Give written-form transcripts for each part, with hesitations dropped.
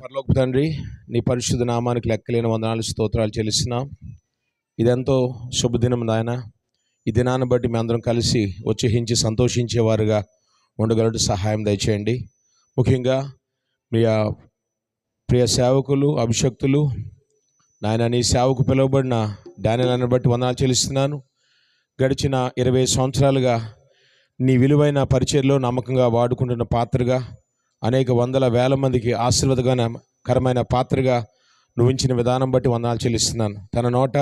పరలోకపు తండ్రి, నీ పరిశుద్ధ నామానికి లెక్కలేని వందనాలు స్తోత్రాలు చెల్లిస్తున్నాం. ఇదెంతో శుభదినం నాయన. ఈ దినాన్ని బట్టి మేము అందరం కలిసి ఉత్సహించి సంతోషించేవారుగా ఉండగలడు సహాయం దయచేయండి. ముఖ్యంగా మీ ప్రియ సేవకులు, అభిషక్తులు నాయన, నీ సేవకు పిలువబడిన డానియల్ని బట్టి వందనాలు చెల్లిస్తున్నాను. గడిచిన 20 సంవత్సరాలుగా నీ విలువైన పరిచర్లో నమ్మకంగా వాడుకుంటున్న పాత్రగా, అనేక వందల వేల మందికి ఆశీర్వాదకరమైన పాత్రగా నువ్వు ఉంచిన విధానం బట్టి వందనాలు చెల్లిస్తున్నాను. తన నోట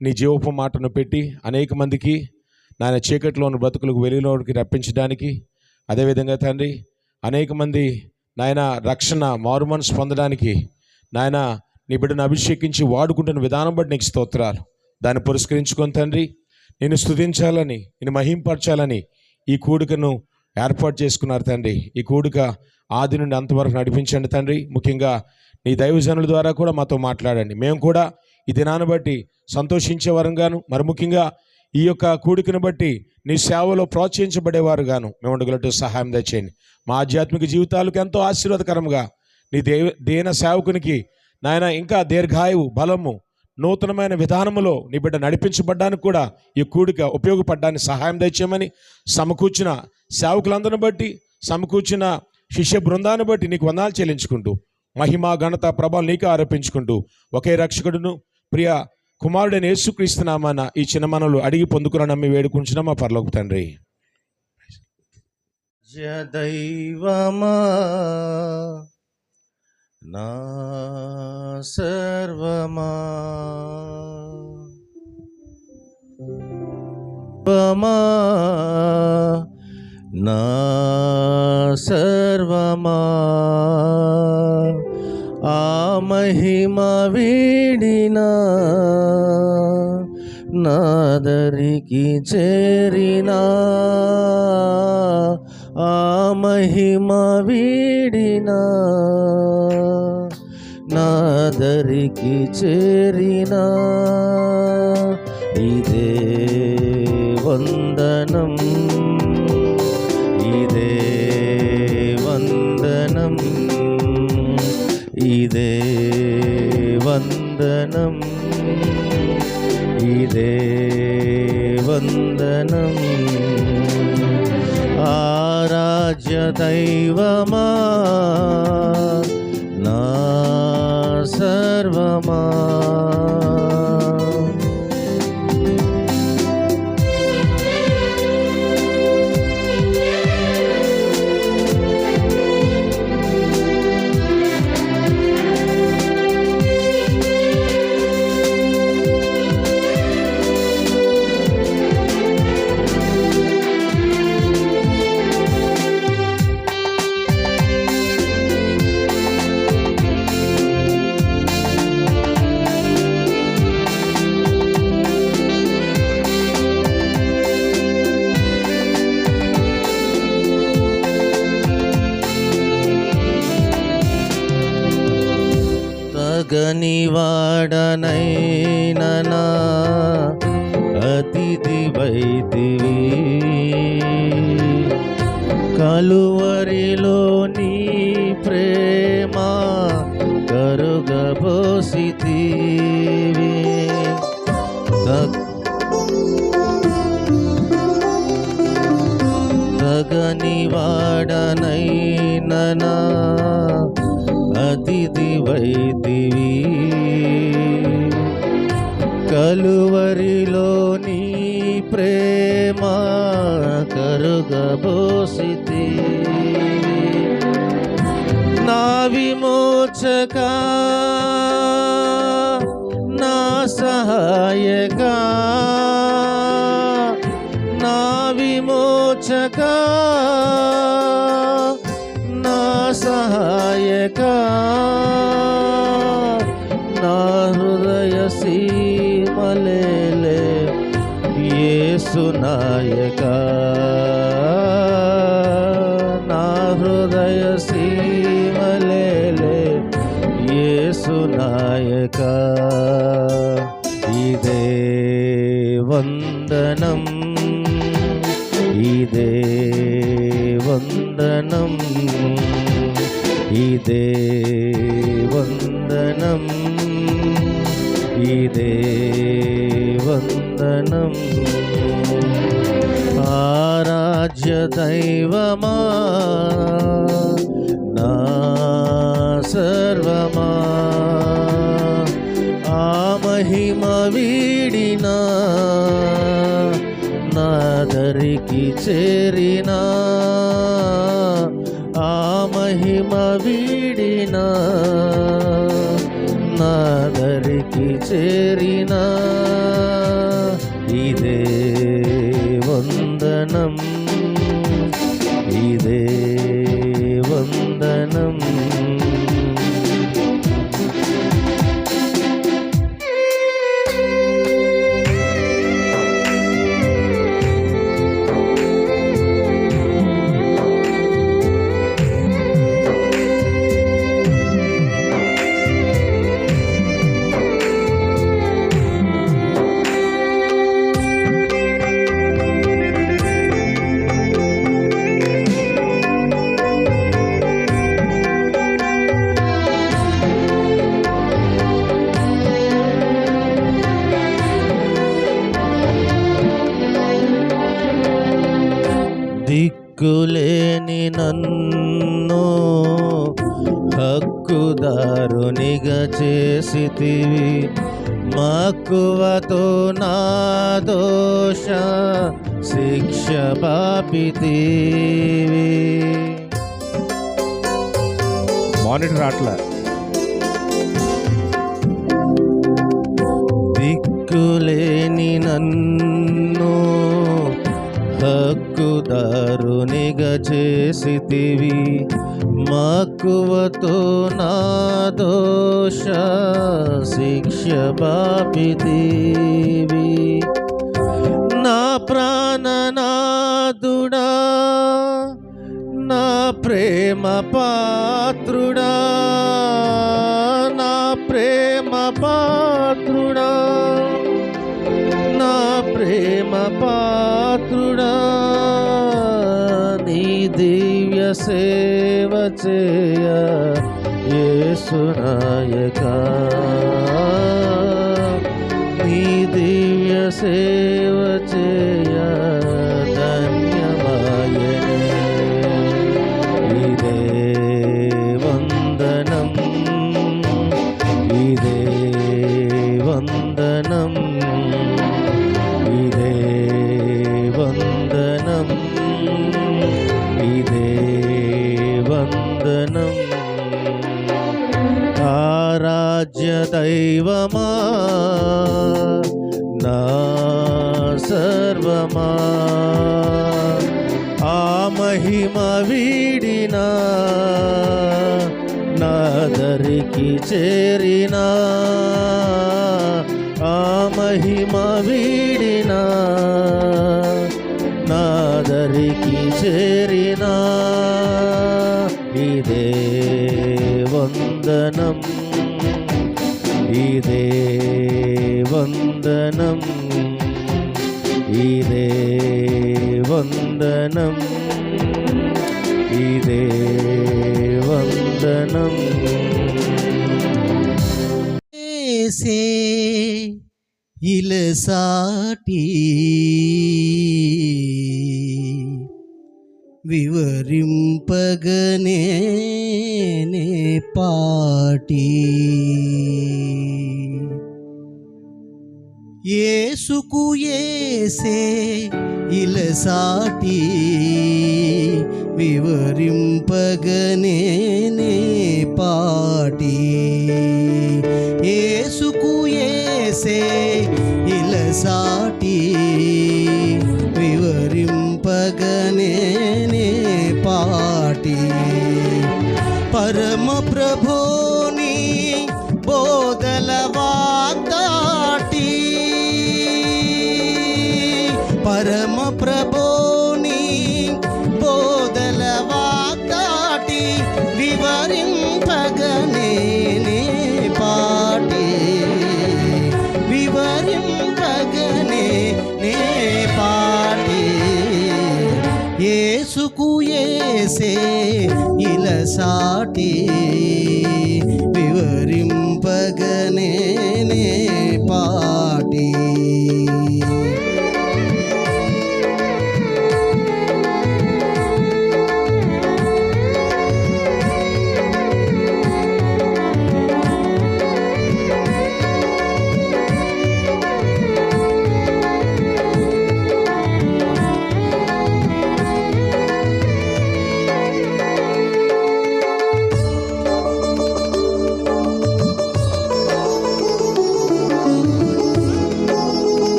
నీ జీవపు మాటను పెట్టి అనేక మందికి నాయన చీకటిలోని బ్రతుకులకు వెలుగులోకి రప్పించడానికి, అదేవిధంగా తండ్రి అనేక మంది నాయన రక్షణ మారుమనసు పొందడానికి నాయన నీ బిడ్డను అభిషేకించి వాడుకుంటున్న విధానం బట్టి నీకు స్తోత్రాలు. దాన్ని పురస్కరించుకొని తండ్రి, నేను స్తుతించాలని, నేను మహింపరచాలని ఈ కూడికను ఏర్పాటు చేసుకున్నారు తండ్రి. ఈ కూడిక ఆది నుండి అంతవరకు నడిపించండి తండ్రి. ముఖ్యంగా నీ దైవజనుల ద్వారా కూడా మాతో మాట్లాడండి. మేము కూడా ఈ దినాన్ని బట్టి సంతోషించే వరంగాను, మరి ముఖ్యంగా ఈ యొక్క కూడికను బట్టి నీ సేవలో ప్రోత్సహించబడేవారుగాను మేము ఉండగలట్టు సహాయం తెచ్చేయండి. మా ఆధ్యాత్మిక జీవితాలకు ఎంతో ఆశీర్వాదకరంగా నీ దేన సేవకునికి నాయన ఇంకా దీర్ఘాయువు, బలము, నూతనమైన విధానములో నీ బిడ్డ నడిపించబడ్డానికి కూడా ఈ కూడిక ఉపయోగపడడానికి సహాయం తెచ్చేయమని, సమకూర్చిన సేవకులందరిని బట్టి, సమకూర్చిన శిష్య బృందాన్ని బట్టి నీకు వందనాలు చెల్లించుకుంటూ, మహిమ ఘనత ప్రభావం నీకు ఆరోపించుకుంటూ, ఒకే రక్షకుడును ప్రియ కుమారుడైన యేసుక్రీస్తు నామాన ఈ చిన్న మనలు అడిగి పొందుకుని నమ్మి వేడుకుంటున్నాం మా పరలోక తండ్రి. దైవమా నా సర్వమా, నా సర్వమా, ఆ మహిమ వీడినా నాదరికి చేరినా, ఆ మహిమ వీడినా నాదరికి చేరినా, ఇదే వందనం, ఇదే వందనం, ఇదే వందనం, ఇదే వందనం. ఆరాధ్య దైవమా నా సర్వమా, తగనివాడనైనా అతిథి వైదివి, కలువరిలో నీ ప్రేమ కరుగబోసితివి. తగనివాడనైనా అతిథి వైదివి, కలువరిలో నీ ప్రేమ కరుగబోసితి. నా విమోచక, నా సహాయక, నా విమోచక, నా సహాయక, నా హృదయ సీమలేలే యేసు నాయక, నా హృదయ సీమలేలే యేసు నాయక. ఇదే వందనం, ఇదే వందనం, ఇదే వందనం, ఇదే వందనం. ఆరాధ్య దైవమా నా సర్వమా, ఆ మహిమ వీడినా నాదరికి చేరినా, ఆ మహిమ వీడినా నాదరికి చేరినా, ఇదే వందనం, ఇదే వందనం. దిక్కులేని నన్ను హక్కుదారునిగా చేసితివి, మక్కువతో నా దోష శిక్ష పాపితివి. మానిటర్ అట్లా దిక్కులేని నన్ను హక్కుదారునిగా చేసితివి, మక్కువతో నా దోష శిక్ష పాపితివి. నా ప్రాణనాథుడా, నా ప్రేమ పాత్రుడా, నా ప్రేమ పాత్రుడా, నా ప్రేమ పాత్రుడా, నీ దివ్య సేవ చేయ యేసు నాయకా, నీ దివ్య సేవ చేయ ధన్యమాయనే, ఇదే వందనం, ఇదే వందనం, ఇదే వందనం, ఇదే వందనం. ఆరాధ్య దైవమా నా సర్వమా, ఆ మహిమ వీడినా నాదరికి చేరినా, ఆ మహిమ వీడినా నాదరికి చేరినా, ఇదే వందనం, ఇదే వందనం, ఇదే వందనం, ఇదే వందనం. ఏసే ఇలసాటి వివరింపగనే పాటి, యేసుకు యేసే ఇలసాటి వివరింపగనే పాటి, యేసుకు యేసే ఇలసాటి వివరింపగనే పాటి, పరమ ప్రభుని బోధల వాగ్దాటి, పరమ ప్రభుని బోధల వాగ్దాటి వివరింపగనే పాటి, వివరింపగనే పాటి, యేసుకు యేసే ఇలసాటి వివరింప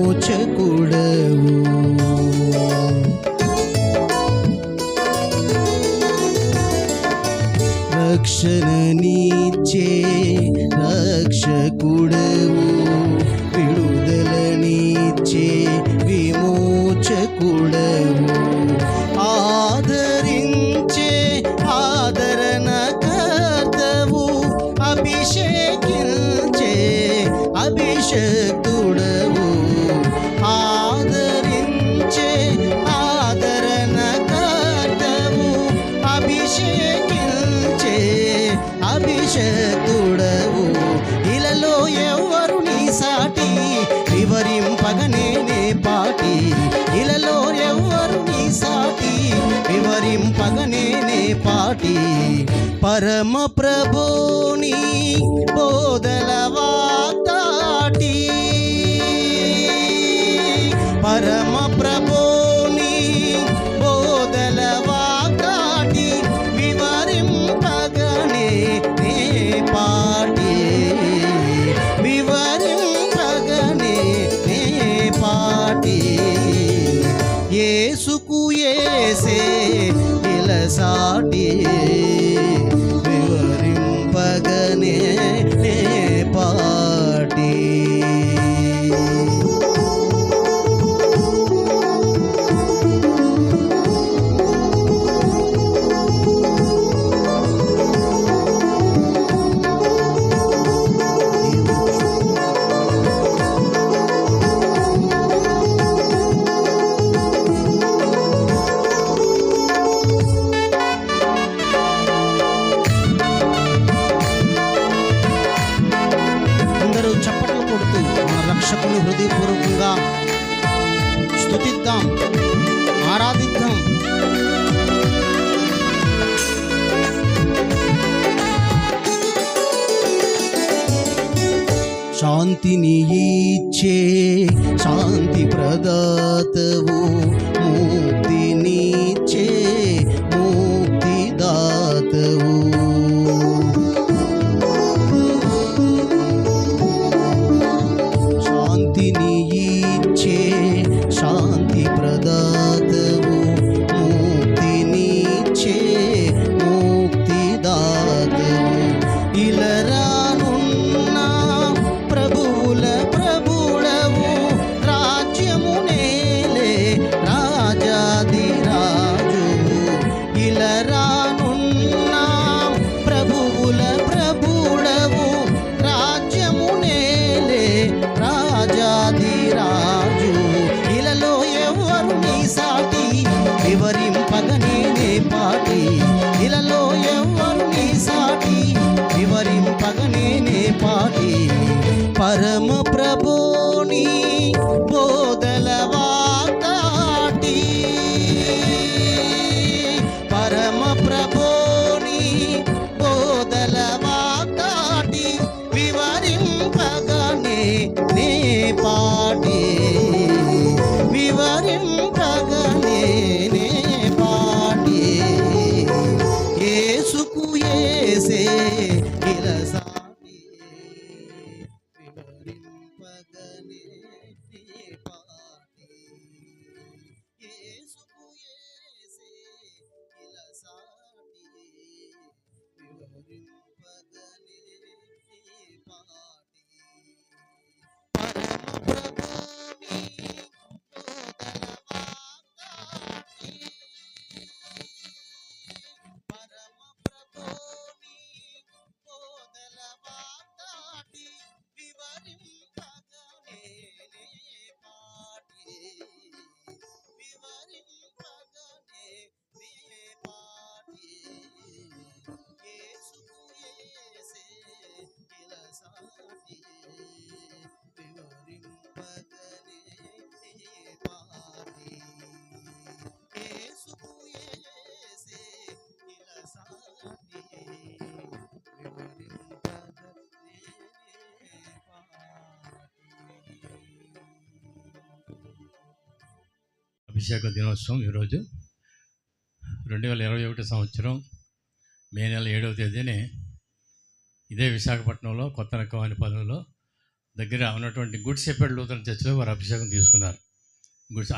విమోచకుడవు. రక్షణనిచ్చే రక్షకుడవు, విడుదలనిచ్చే విమోచకుడవు, ఆదరించే ఆదరణకర్తవు, అభిషేకించే అభిషేకుడవు, ఆదరించే ఆదరణకర్తవు, అభిషేకించే అభిషేకుడవు. ఇలలో ఎవరు నీ సాటి, వివరింపగనేనే పాటి. ఇలలో ఎవరు నీ సాటి, వివరింపగనేనే పాటి. పరమ ప్రభుని బోధల వాగ్దాటి, పరమ ప్రభుని బోధల వాగ్దాటి, వివరింపగనే నే పాటి, వివరింపగనే నే పాటి. యేసుకు యేసే ఇలసాటి, వివరింపగనే నే పాటి. అందరూ చప్పట్లు కొడుతూ మన రక్షకుని హృదయపూర్వకంగా స్తుతిద్దాం, ఆరాధిద్దాం. శాంతిని ఇచ్చే శాంతి ప్రదాతవు, ముక్తినిచ్చే ముక్తిదాతవు, శాంతిని ఇచ్చే శాంతి ప్రదాతవు, ముక్తినిచ్చే ముక్తిదాతవు. ఇలరానున్న ప్రభువుల ప్రభుడవు, రాజ్యము నేలే రాజాది రాజు. ఇలరానున్న ప్రభువుల ప్రభుడవు, రాజ్యము నేలే రాజాది రాజు. ఇలలో ఎవరు నీ సాటి, వివరింపగనేనే పాటి. ఇలలో ఎవరు నీ సాటి, వివరింపగనేనే పాటి. పరమ ప్రభుని బోధల వాగ్దాటి, పరమ ప్రభుని బోధల వాగ్దాటి, వివరింపగనే నే పాటి, వివరింపగనే నే పాటి. యేసుకు యేసే ఇలసాటి, వివరింపగనే నే పాటి. యేసుకు యేసే ఇలసాటి, వివరింపగనే నే పాటి. పరమ ప్రభుని బోధల వాగ్దాటి, పరమ ప్రభుని బోధల వాగ్దాటి, వివరింపగనే నే పాటి, వివరింపగనే నే పాటి. యేసుకు యేసే ఇలసాటి, వివరింపగనే నే పాటి. యేసుకు యేసే ఇలసాటి, వివరింపగనే నే పాటి. అభిషేక దినోత్సవం ఈరోజు 2021 సంవత్సరం మే నెల 7వ తేదీని ఇదే విశాఖపట్నంలో కొత్త రకం అనే పదంలో దగ్గర ఉన్నటువంటి గుడ్ షెపర్డ్ లూథరన్ చర్చిలో వారు అభిషేకం తీసుకున్నారు.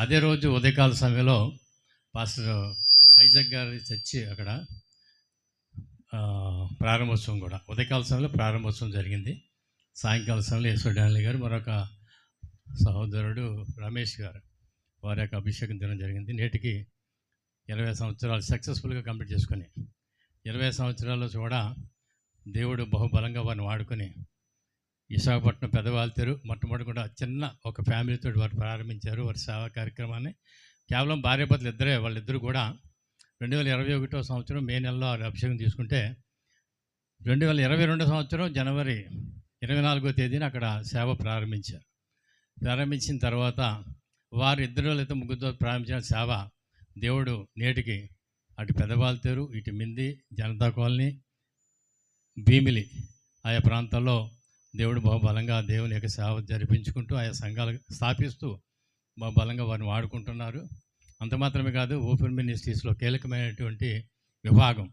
అదే రోజు ఉదయకాల సమయంలో పాస్టర్ ఐజక్ గారి చర్చి అక్కడ ప్రారంభోత్సవం కూడా ఉదయకాల సమయంలో ప్రారంభోత్సవం జరిగింది. సాయంకాల సమయంలో ఈశ్వర్ డాన్లీ గారు మరొక సహోదరుడు రమేష్ గారు వారి యొక్క అభిషేకం దినం జరిగింది. నేటికి 20 సంవత్సరాలు సక్సెస్ఫుల్గా కంప్లీట్ చేసుకొని 20 సంవత్సరాల్లో కూడా దేవుడు బహుబలంగా వారిని వాడుకొని విశాఖపట్నం పెదవాల్తేరు మొట్టమొదటి కూడా చిన్న ఒక ఫ్యామిలీతో వారు ప్రారంభించారు వారి సేవా కార్యక్రమాన్ని. కేవలం భార్యాభర్తలు ఇద్దరే, వాళ్ళిద్దరూ కూడా 2021 సంవత్సరం మే నెలలో అభిషేకం తీసుకుంటే 2022 సంవత్సరం జనవరి 24వ తేదీన అక్కడ సేవ ప్రారంభించారు. ప్రారంభించిన తర్వాత వారు ఇద్దరు లేదా ముగ్గురితో ప్రారంభించిన సేవ దేవుడు నేటికి అటు పెదవాల్తేరు, ఇటు మింది, జనతా కాలనీ, భీమిలి ఆయా ప్రాంతాల్లో దేవుడు బహుబలంగా దేవుని యొక్క సేవ జరిపించుకుంటూ ఆయా సంఘాలు స్థాపిస్తూ బహుబలంగా వారిని వాడుకుంటున్నారు. అంత మాత్రమే కాదు, ఓపెన్ మినిస్ట్రీస్లో కీలకమైనటువంటి విభాగం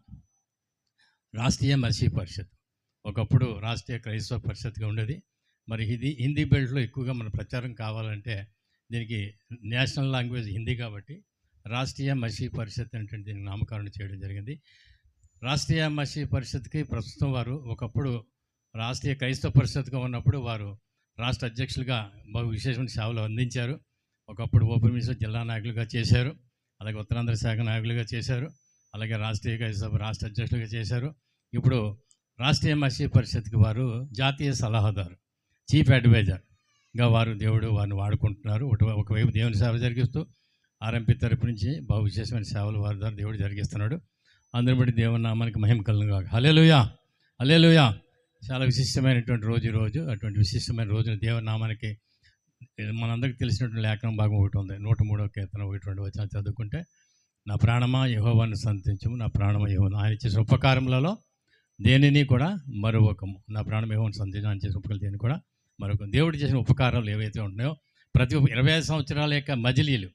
రాష్ట్రీయ మసీహ్ పరిషత్, ఒకప్పుడు రాష్ట్రీయ క్రైస్తవ పరిషత్గా ఉండేది. మరి ఇది హిందీ బెల్ట్లో ఎక్కువగా మన ప్రచారం కావాలంటే దీనికి నేషనల్ లాంగ్వేజ్ హిందీ కాబట్టి రాష్ట్రీయ మసీహ్ పరిషత్ అంటే దీనికి నామకరణం చేయడం జరిగింది. రాష్ట్రీయ మసీహ్ పరిషత్కి ప్రస్తుతం వారు ఒకప్పుడు రాష్ట్రీయ క్రైస్తవ పరిషత్గా ఉన్నప్పుడు వారు రాష్ట్ర అధ్యక్షులుగా బహు విశేషమైన సేవలు అందించారు. ఒకప్పుడు ఓపెన్ మినిస్టర్ జిల్లా నాయకులుగా చేశారు, అలాగే ఉత్తరాంధ్ర శాఖ నాయకులుగా చేశారు, అలాగే రాష్ట్రీయ క్రైస్తవ రాష్ట్ర అధ్యక్షులుగా చేశారు. ఇప్పుడు రాష్ట్రీయ మసీహ్ పరిషత్కి వారు జాతీయ సలహాదారు, చీఫ్ అడ్వైజర్గా వారు దేవుడు వారిని వాడుకుంటున్నారు. ఒకవైపు దేవుని సేవ జరిగిస్తూ ఆర్ఎంపీ తరపు నుంచి బహు విశేషమైన సేవలు వారి ద్వారా దేవుడు జరిగిస్తున్నాడు. అందరిని బట్టి దేవుని నామానికి మహిమ కలుగును గాక. హల్లెలూయా, హల్లెలూయా. చాలా విశిష్టమైనటువంటి రోజు అటువంటి విశిష్టమైన రోజున దేవుని నామానికి మనందరికీ తెలిసినటువంటి లేఖనం భాగం ఒకటి ఉంది. 103వ కీర్తన 1-2 వచనాలు చదువుకుంటే, నా ప్రాణమా యెహోవాను సంతించుము, నా ప్రాణమా యెహోవాను, ఆయన చేసిన ఉపకారములలో దేనిని కూడా మరొకము. నా ప్రాణం యెహోవాను సంతించు, ఆయన చేసిన ఉపకారం దేని కూడా మరొక. దేవుడు చేసిన ఉపకారాలు ఏవైతే ఉంటున్నాయో ప్రతి 25 సంవత్సరాల యొక్క మజిలీలు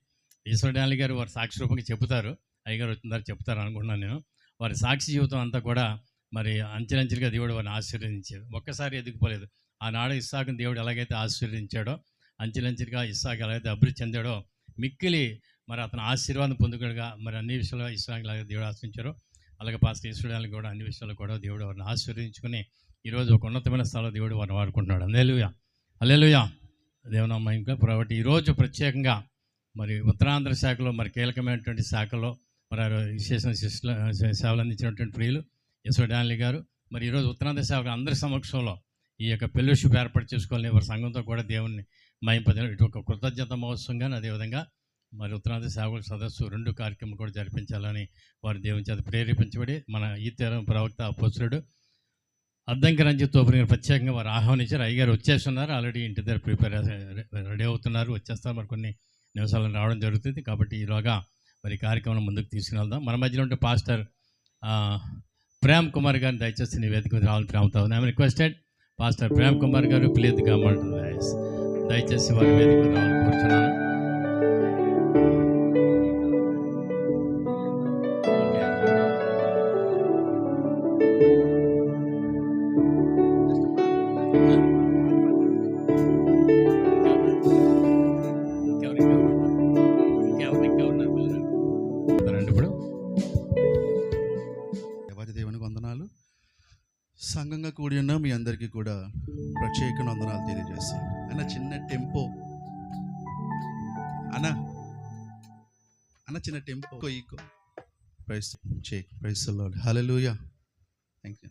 ఈశ్వర్ డాన్లీ గారు వారి సాక్షి రూపంగా చెబుతారు. అయ్యగారు వచ్చిందారు చెప్తారు అనుకుంటున్నాను నేను. వారి సాక్షి జీవితం అంతా కూడా మరి అంచెలంచెలుగా దేవుడు వారిని ఆశీర్వదించాడు. ఒక్కసారి ఎదిగిపోలేదు. ఆనాడు ఇస్సాకుని దేవుడు ఎలాగైతే ఆశీర్వదించాడో, అంచెలంచెలుగా ఇస్సాకు ఎలాగైతే అభివృద్ధి చెందాడో, మిక్కిలి మరి అతను ఆశీర్వాదం పొందుకడుగా మరి అన్ని విషయాల్లో ఇస్సాకు ఎలాగైతే దేవుడు ఆశ్రయించారో, అలాగే పాస్టర్ ఈశ్వరుడానికి కూడా అన్ని విషయాల్లో కూడా దేవుడు వారిని ఆశీర్వదించుకుని ఈరోజు ఒక ఉన్నతమైన స్థలంలో దేవుడు వారిని వాడుకుంటున్నాడు. హల్లెలూయా, హల్లెలూయా. దేవునమ్మ. ఇంకా కాబట్టి ఈరోజు ప్రత్యేకంగా మరి ఉత్తరాంధ్ర శాఖలో మరి కీలకమైనటువంటి శాఖలో మరి విశేష సేవలు అందించినటువంటి ప్రియులు ఈశ్వర్ డాన్లీ గారు మరి ఈరోజు ఉత్తరాంధ్ర సేవకు అందరి సమక్షంలో ఈ యొక్క ఫెలోషిప్ ఏర్పాటు చేసుకోవాలని వారి సంఘంతో కూడా దేవుణ్ణి మహింపదిన ఇటు ఒక కృతజ్ఞత మహోత్సవంగా, అదేవిధంగా మరి ఉత్తరాంధ్ర సేవకుల సదస్సు 2 కార్యక్రమం కూడా జరిపించాలని వారి దేవుని చేత ప్రేరేపించబడి మన ఈ తరం ప్రవక్త అపోస్తులుడు అద్దంకి రంజిత్ తోపుని గారు ప్రత్యేకంగా వారు ఆహ్వానించారు. అయ్యగారు వచ్చేస్తున్నారు, ఆల్రెడీ ఇంటి దగ్గర రెడీ అవుతున్నారు, వచ్చేస్తారు. మరి కొన్ని నిమిషాలను రావడం జరుగుతుంది. కాబట్టి ఈలోగా మరి కార్యక్రమం ముందుకు తీసుకుని మన మధ్యలో ఉంటే పాస్టర్ ప్రేమ్ కుమార్ గారిని దయచేసి నీ వేదిక మీద రావాలని ప్రేమతో I am requested. Pastor Prem Kumar గారు ప్లీజ్ గవర్నమెంట్ దయచేసి వారి వేదిక మీద రావాలని కోరుచున్నాను. సంఘంగా కూడి ఉన్న మీ అందరికీ కూడా ప్రత్యేక వందనాలు తెలియజేస్తాను. అన్న చిన్న టెంపో అన్న చిన్న టెంపో ఈకో ప్రైస్ చేయి. Praise the lord. Hallelujah. Thank you.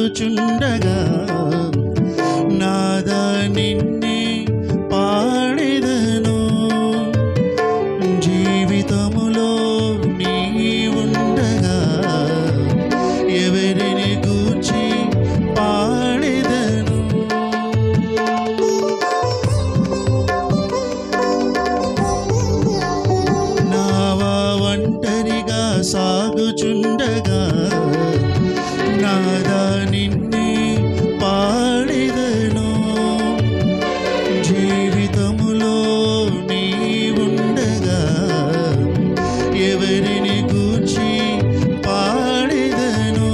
సాగుచుండగా నాదా నిన్నే పాడెదను. జీవితములో నీ ఉండగా ఎవరిని గూర్చి పాడెదను. నావా ఒంటరిగా సాగుచుండగా నాదా నిన్నే పాడెదను. జీవితములో నీ ఉండగా ఎవరిని గూర్చి పాడెదను.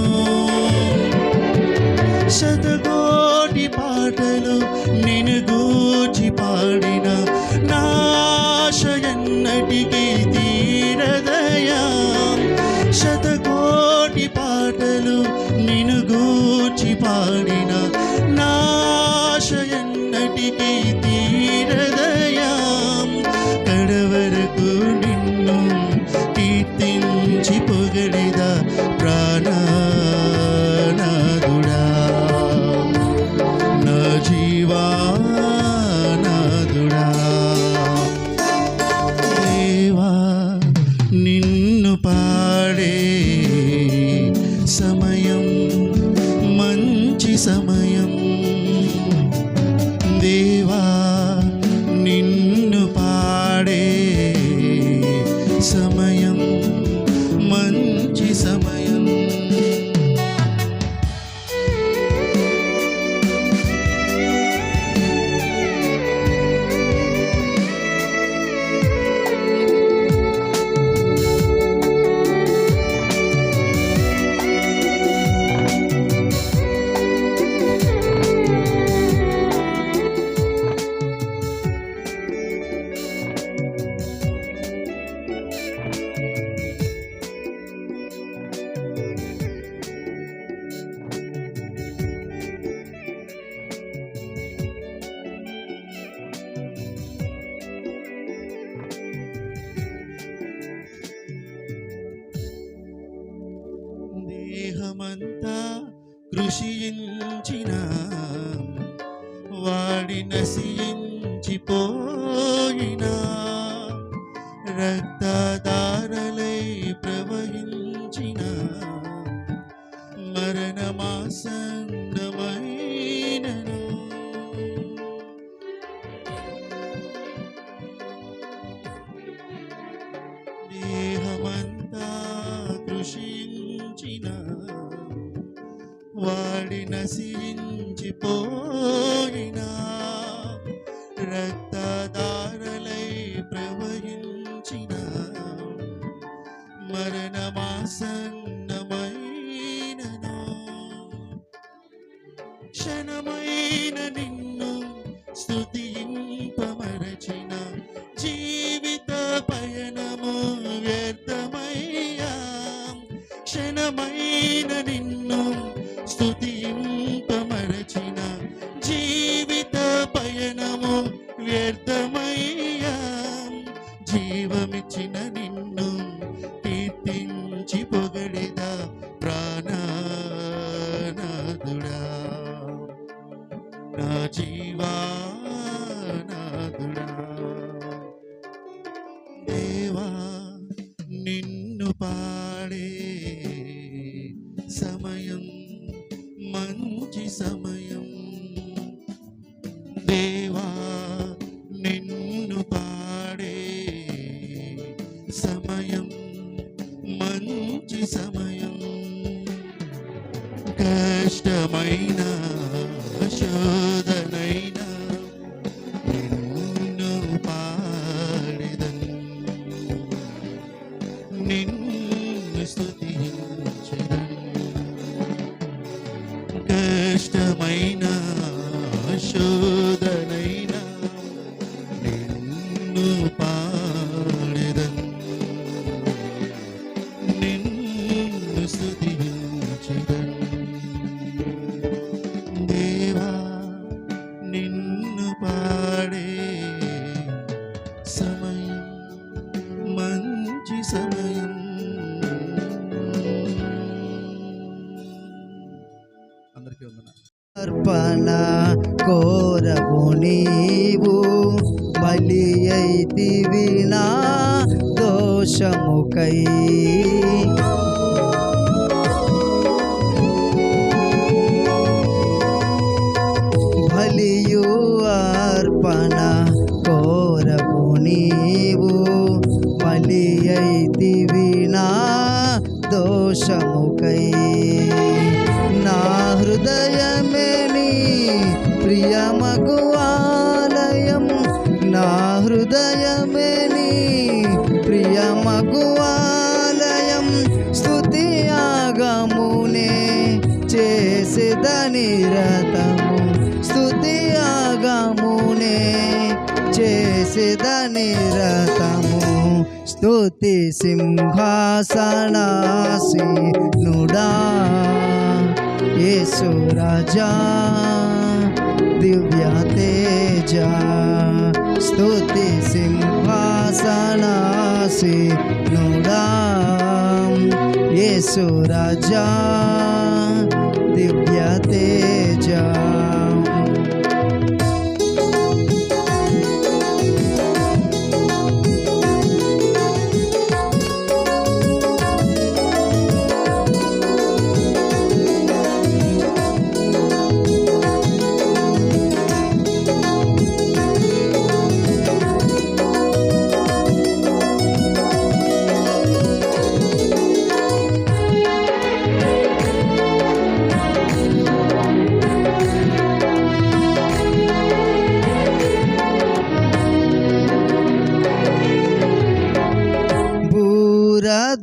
శతకోటి పాటలు నిన్ను గూర్చి పాడిన నాశయన్నటికీ తీరదయా. శతకోటి పాటలు నిన్ను గూర్చి పాడిన నాశయన్నటికీ తీరదయా. కడవరకు నిన్ను కీర్తించి పొగడిదా ప్రాణనాథుడా, నా జీవానాథుడా. దేవా నిన్ను పాడే సమయం మంచి సమయం. దేవా నిన్ను పాడే సమయం మంచి సమయం. దేహమంతా కృషించిన వాడి నశించిపోయినా రక్తధారలై ప్రవహించిన మరణమాసన్నమైనను. దేహమంతా కృషించిన వాడి నశించిపోయినా రక్తధారలై ప్రవహించిన మరణమాసన్నమైనను. క్షణమైన నిన్ను స్తుతింపమరచిన జీవిత పయనము వ్యర్థమయ్యా. క్షణమైన నిన్ను స్తుతింపమరచిన జీవిత పయనము వ్యర్థమయ్యా. జీవమిచ్చిన నిన్ను కీర్తించి పొగడిదా ప్రాణనాథుడా, నా జీవానాథుడా. దేవా నిన్ను పాడే సమయం మంచి సమయం. దేవా నిన్ను పాడే సమయం మంచి సమయం. కష్టమైన శోధనైనా నిన్ను పాడెదను. నిన్ను స్తుతించెదను. కష్టమైన శోధనైనా నిన్ను బలి అయితివి నా దోషముకై. బలియు అర్పణ కోరవు నీవు, బలి అయితివి నా దోషముకై. నా హృదయమే నీ ప్రియమగు ఆలయం, నా హృదయమే నీ ప్రియమగు ఆలయం. స్తుతి యాగమునే చేసేదని రతము, స్తుతి యాగమునే చేసేదని రతము. స్తుతి సింహాసనాసీనుడా యేసు రాజా దివ్య తేజ. స్తుతి సింహాసనాసీనుడా యేసు రాజా దివ్య తేజ.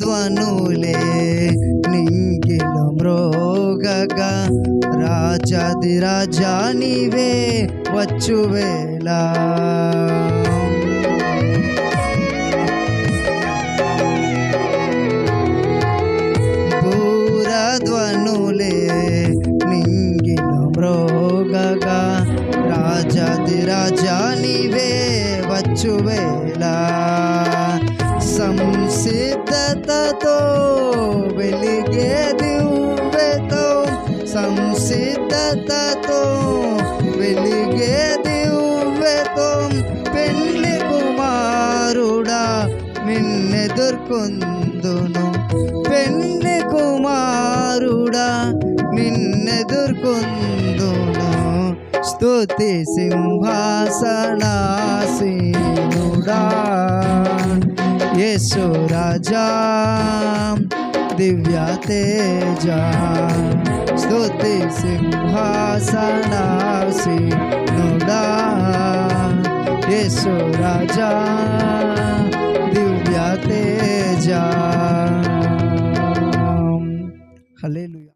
ధ్వనులే నింగిలో మ్రోగగా, రాజాది రాజా నీవే వచ్చువేళ. బూరధ్వనులే నింగిలో మ్రోగగా, రాజాది రాజా నీవే వచ్చువేళ. సంసిద్ధతతో వెలిగే దివ్వెతో, సంసిద్ధతతో వెలిగే దివ్వెతో. పెండ్లి కుమారుడా నిన్నెదుర్కొందును, పెండ్లి కుమారుడా నిన్నెదుర్కొందును. స్తుతి సింహాసనాసీనుడా యేసు రాజా దివ్య తేజ. స్తుతి సింహాసనాసీనుడా యేసు రాజా దివ్య తేజ. హల్లెలూయా.